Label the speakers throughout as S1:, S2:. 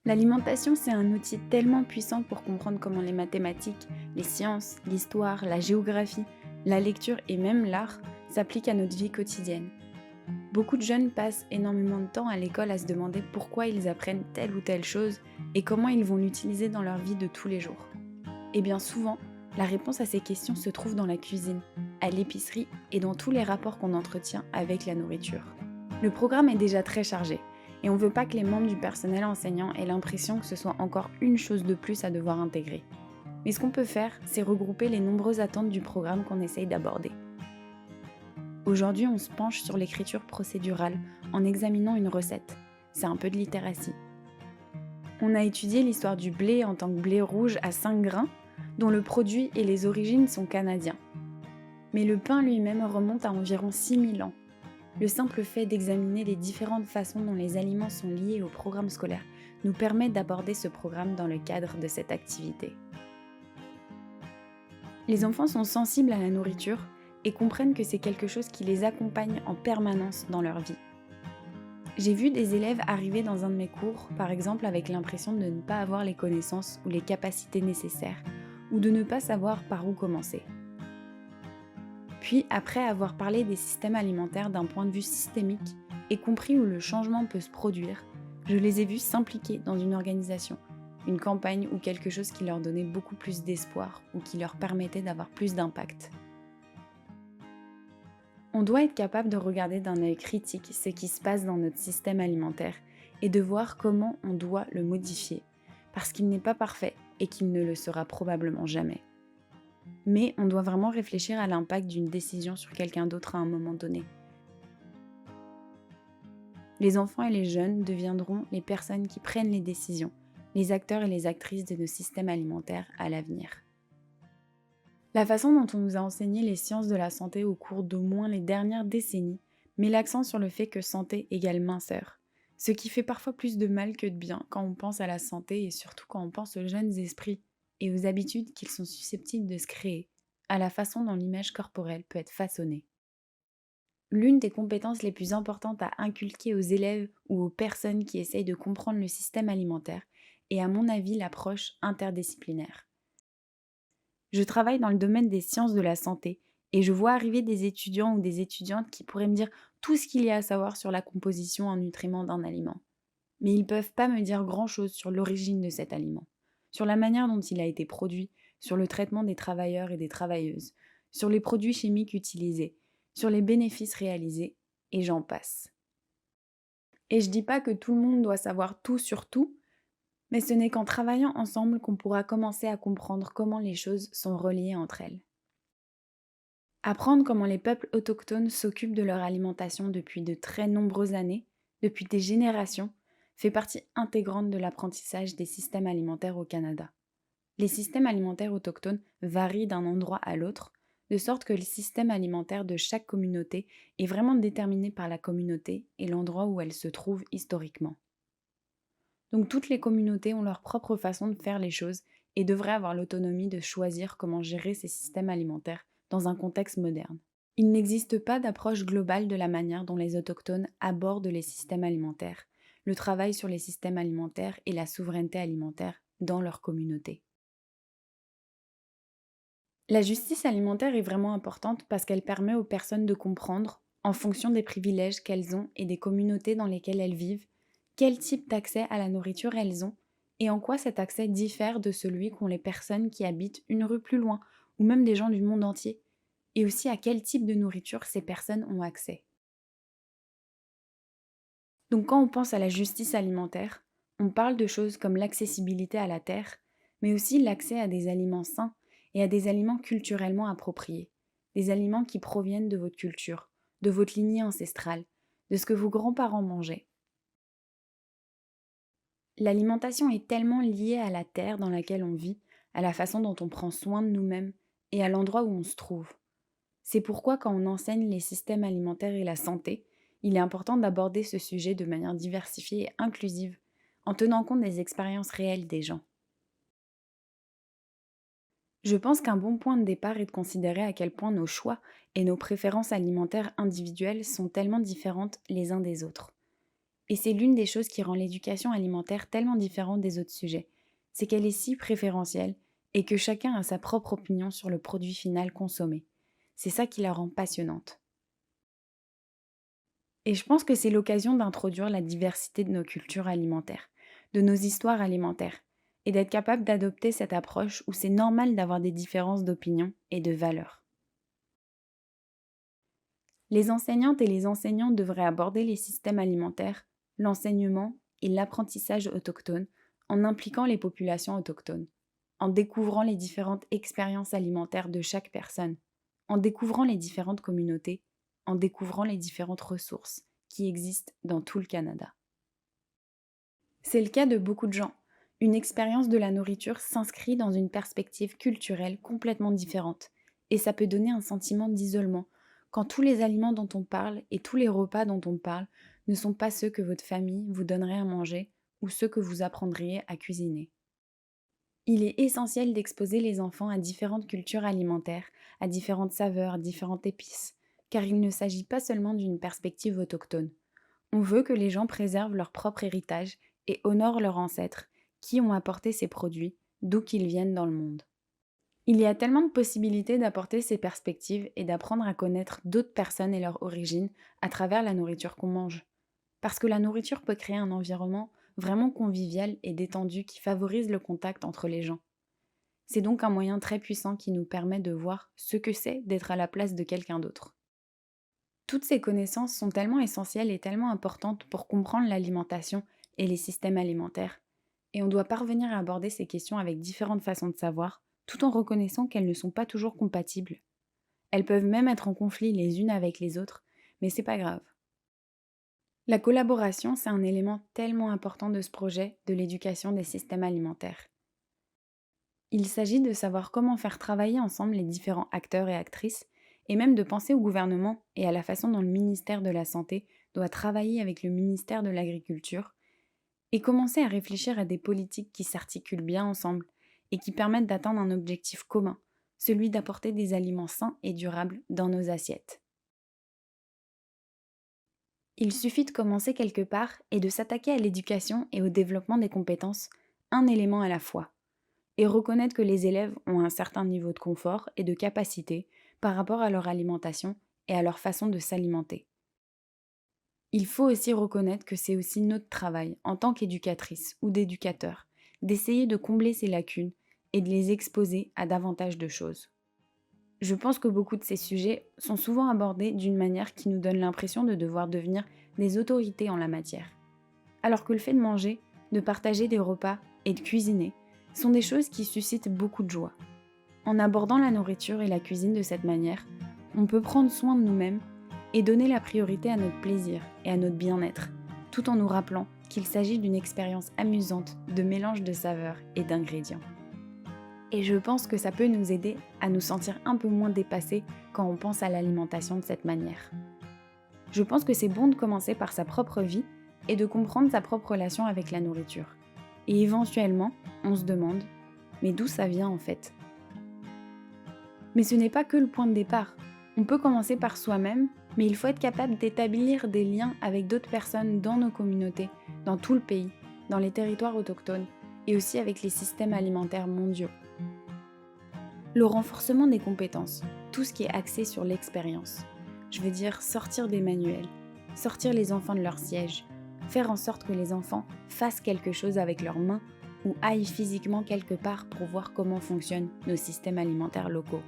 S1: L'alimentation, c'est un outil tellement puissant pour comprendre comment les mathématiques, les sciences, l'histoire, la géographie, la lecture et même l'art s'appliquent à notre vie quotidienne. Beaucoup de jeunes passent énormément de temps à l'école à se demander pourquoi ils apprennent telle ou telle chose et comment ils vont l'utiliser dans leur vie de tous les jours. Et bien souvent, la réponse à ces questions se trouve dans la cuisine, à l'épicerie et dans tous les rapports qu'on entretient avec la nourriture. Le programme est déjà très chargé et on ne veut pas que les membres du personnel enseignant aient l'impression que ce soit encore une chose de plus à devoir intégrer. Mais ce qu'on peut faire, c'est regrouper les nombreuses attentes du programme qu'on essaye d'aborder. Aujourd'hui, on se penche sur l'écriture procédurale en examinant une recette. C'est un peu de littératie. On a étudié l'histoire du blé en tant que blé rouge à 5 grains, dont le produit et les origines sont canadiens. Mais le pain lui-même remonte à environ 6000 ans. Le simple fait d'examiner les différentes façons dont les aliments sont liés au programme scolaire nous permet d'aborder ce programme dans le cadre de cette activité. Les enfants sont sensibles à la nourriture et comprennent que c'est quelque chose qui les accompagne en permanence dans leur vie. J'ai vu des élèves arriver dans un de mes cours, par exemple avec l'impression de ne pas avoir les connaissances ou les capacités nécessaires, ou de ne pas savoir par où commencer. Puis, après avoir parlé des systèmes alimentaires d'un point de vue systémique et compris où le changement peut se produire, je les ai vus s'impliquer dans une organisation, une campagne ou quelque chose qui leur donnait beaucoup plus d'espoir ou qui leur permettait d'avoir plus d'impact. On doit être capable de regarder d'un œil critique ce qui se passe dans notre système alimentaire et de voir comment on doit le modifier, parce qu'il n'est pas parfait et qu'il ne le sera probablement jamais. Mais on doit vraiment réfléchir à l'impact d'une décision sur quelqu'un d'autre à un moment donné. Les enfants et les jeunes deviendront les personnes qui prennent les décisions, les acteurs et les actrices de nos systèmes alimentaires à l'avenir. La façon dont on nous a enseigné les sciences de la santé au cours d'au moins les dernières décennies met l'accent sur le fait que santé égale minceur, ce qui fait parfois plus de mal que de bien quand on pense à la santé et surtout quand on pense aux jeunes esprits et aux habitudes qu'ils sont susceptibles de se créer, à la façon dont l'image corporelle peut être façonnée. L'une des compétences les plus importantes à inculquer aux élèves ou aux personnes qui essayent de comprendre le système alimentaire est à mon avis l'approche interdisciplinaire. Je travaille dans le domaine des sciences de la santé et je vois arriver des étudiants ou des étudiantes qui pourraient me dire tout ce qu'il y a à savoir sur la composition en nutriments d'un aliment. Mais ils ne peuvent pas me dire grand-chose sur l'origine de cet aliment, sur la manière dont il a été produit, sur le traitement des travailleurs et des travailleuses, sur les produits chimiques utilisés, sur les bénéfices réalisés, et j'en passe. Et je dis pas que tout le monde doit savoir tout sur tout, mais ce n'est qu'en travaillant ensemble qu'on pourra commencer à comprendre comment les choses sont reliées entre elles. Apprendre comment les peuples autochtones s'occupent de leur alimentation depuis de très nombreuses années, depuis des générations, fait partie intégrante de l'apprentissage des systèmes alimentaires au Canada. Les systèmes alimentaires autochtones varient d'un endroit à l'autre, de sorte que le système alimentaire de chaque communauté est vraiment déterminé par la communauté et l'endroit où elle se trouve historiquement. Donc toutes les communautés ont leur propre façon de faire les choses et devraient avoir l'autonomie de choisir comment gérer ces systèmes alimentaires dans un contexte moderne. Il n'existe pas d'approche globale de la manière dont les autochtones abordent les systèmes alimentaires, le travail sur les systèmes alimentaires et la souveraineté alimentaire dans leur communauté. La justice alimentaire est vraiment importante parce qu'elle permet aux personnes de comprendre, en fonction des privilèges qu'elles ont et des communautés dans lesquelles elles vivent, quel type d'accès à la nourriture elles ont et en quoi cet accès diffère de celui qu'ont les personnes qui habitent une rue plus loin ou même des gens du monde entier, et aussi à quel type de nourriture ces personnes ont accès. Donc quand on pense à la justice alimentaire, on parle de choses comme l'accessibilité à la terre, mais aussi l'accès à des aliments sains et à des aliments culturellement appropriés, des aliments qui proviennent de votre culture, de votre lignée ancestrale, de ce que vos grands-parents mangeaient. L'alimentation est tellement liée à la terre dans laquelle on vit, à la façon dont on prend soin de nous-mêmes et à l'endroit où on se trouve. C'est pourquoi quand on enseigne les systèmes alimentaires et la santé, il est important d'aborder ce sujet de manière diversifiée et inclusive, en tenant compte des expériences réelles des gens. Je pense qu'un bon point de départ est de considérer à quel point nos choix et nos préférences alimentaires individuelles sont tellement différentes les uns des autres. Et c'est l'une des choses qui rend l'éducation alimentaire tellement différente des autres sujets. C'est qu'elle est si préférentielle et que chacun a sa propre opinion sur le produit final consommé. C'est ça qui la rend passionnante. Et je pense que c'est l'occasion d'introduire la diversité de nos cultures alimentaires, de nos histoires alimentaires, et d'être capable d'adopter cette approche où c'est normal d'avoir des différences d'opinion et de valeurs. Les enseignantes et les enseignants devraient aborder les systèmes alimentaires, l'enseignement et l'apprentissage autochtone en impliquant les populations autochtones, en découvrant les différentes expériences alimentaires de chaque personne, en découvrant les différentes communautés, en découvrant les différentes ressources qui existent dans tout le Canada. C'est le cas de beaucoup de gens. Une expérience de la nourriture s'inscrit dans une perspective culturelle complètement différente, et ça peut donner un sentiment d'isolement quand tous les aliments dont on parle et tous les repas dont on parle ne sont pas ceux que votre famille vous donnerait à manger ou ceux que vous apprendriez à cuisiner. Il est essentiel d'exposer les enfants à différentes cultures alimentaires, à différentes saveurs, à différentes épices, car il ne s'agit pas seulement d'une perspective autochtone. On veut que les gens préservent leur propre héritage et honorent leurs ancêtres, qui ont apporté ces produits, d'où qu'ils viennent dans le monde. Il y a tellement de possibilités d'apporter ces perspectives et d'apprendre à connaître d'autres personnes et leur origine à travers la nourriture qu'on mange. Parce que la nourriture peut créer un environnement vraiment convivial et détendu qui favorise le contact entre les gens. C'est donc un moyen très puissant qui nous permet de voir ce que c'est d'être à la place de quelqu'un d'autre. Toutes ces connaissances sont tellement essentielles et tellement importantes pour comprendre l'alimentation et les systèmes alimentaires, et on doit parvenir à aborder ces questions avec différentes façons de savoir, tout en reconnaissant qu'elles ne sont pas toujours compatibles. Elles peuvent même être en conflit les unes avec les autres, mais c'est pas grave. La collaboration, c'est un élément tellement important de ce projet de l'éducation des systèmes alimentaires. Il s'agit de savoir comment faire travailler ensemble les différents acteurs et actrices, et même de penser au gouvernement et à la façon dont le ministère de la Santé doit travailler avec le ministère de l'Agriculture, et commencer à réfléchir à des politiques qui s'articulent bien ensemble et qui permettent d'atteindre un objectif commun, celui d'apporter des aliments sains et durables dans nos assiettes. Il suffit de commencer quelque part et de s'attaquer à l'éducation et au développement des compétences, un élément à la fois, et reconnaître que les élèves ont un certain niveau de confort et de capacité par rapport à leur alimentation et à leur façon de s'alimenter. Il faut aussi reconnaître que c'est aussi notre travail, en tant qu'éducatrice ou d'éducateur, d'essayer de combler ces lacunes et de les exposer à davantage de choses. Je pense que beaucoup de ces sujets sont souvent abordés d'une manière qui nous donne l'impression de devoir devenir des autorités en la matière. Alors que le fait de manger, de partager des repas et de cuisiner sont des choses qui suscitent beaucoup de joie. En abordant la nourriture et la cuisine de cette manière, on peut prendre soin de nous-mêmes et donner la priorité à notre plaisir et à notre bien-être, tout en nous rappelant qu'il s'agit d'une expérience amusante de mélange de saveurs et d'ingrédients. Et je pense que ça peut nous aider à nous sentir un peu moins dépassés quand on pense à l'alimentation de cette manière. Je pense que c'est bon de commencer par sa propre vie et de comprendre sa propre relation avec la nourriture. Et éventuellement, on se demande, mais d'où ça vient en fait ? Mais ce n'est pas que le point de départ. On peut commencer par soi-même, mais il faut être capable d'établir des liens avec d'autres personnes dans nos communautés, dans tout le pays, dans les territoires autochtones, et aussi avec les systèmes alimentaires mondiaux. Le renforcement des compétences, tout ce qui est axé sur l'expérience. Je veux dire sortir des manuels, sortir les enfants de leur siège, faire en sorte que les enfants fassent quelque chose avec leurs mains ou aillent physiquement quelque part pour voir comment fonctionnent nos systèmes alimentaires locaux.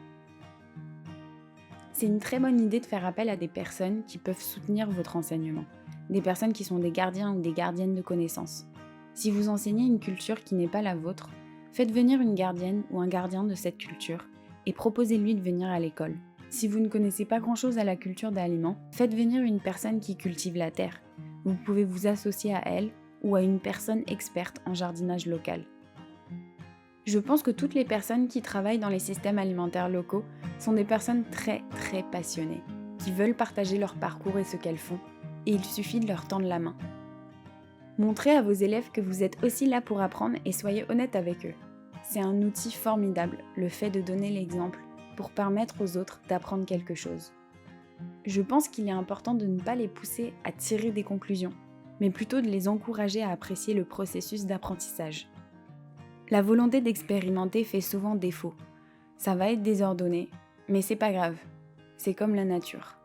S1: C'est une très bonne idée de faire appel à des personnes qui peuvent soutenir votre enseignement, des personnes qui sont des gardiens ou des gardiennes de connaissances. Si vous enseignez une culture qui n'est pas la vôtre, faites venir une gardienne ou un gardien de cette culture et proposez-lui de venir à l'école. Si vous ne connaissez pas grand-chose à la culture d'aliments, faites venir une personne qui cultive la terre. Vous pouvez vous associer à elle ou à une personne experte en jardinage local. Je pense que toutes les personnes qui travaillent dans les systèmes alimentaires locaux sont des personnes très passionnées, qui veulent partager leur parcours et ce qu'elles font, et il suffit de leur tendre la main. Montrez à vos élèves que vous êtes aussi là pour apprendre et soyez honnête avec eux. C'est un outil formidable, le fait de donner l'exemple, pour permettre aux autres d'apprendre quelque chose. Je pense qu'il est important de ne pas les pousser à tirer des conclusions, mais plutôt de les encourager à apprécier le processus d'apprentissage. La volonté d'expérimenter fait souvent défaut. Ça va être désordonné, mais c'est pas grave. C'est comme la nature.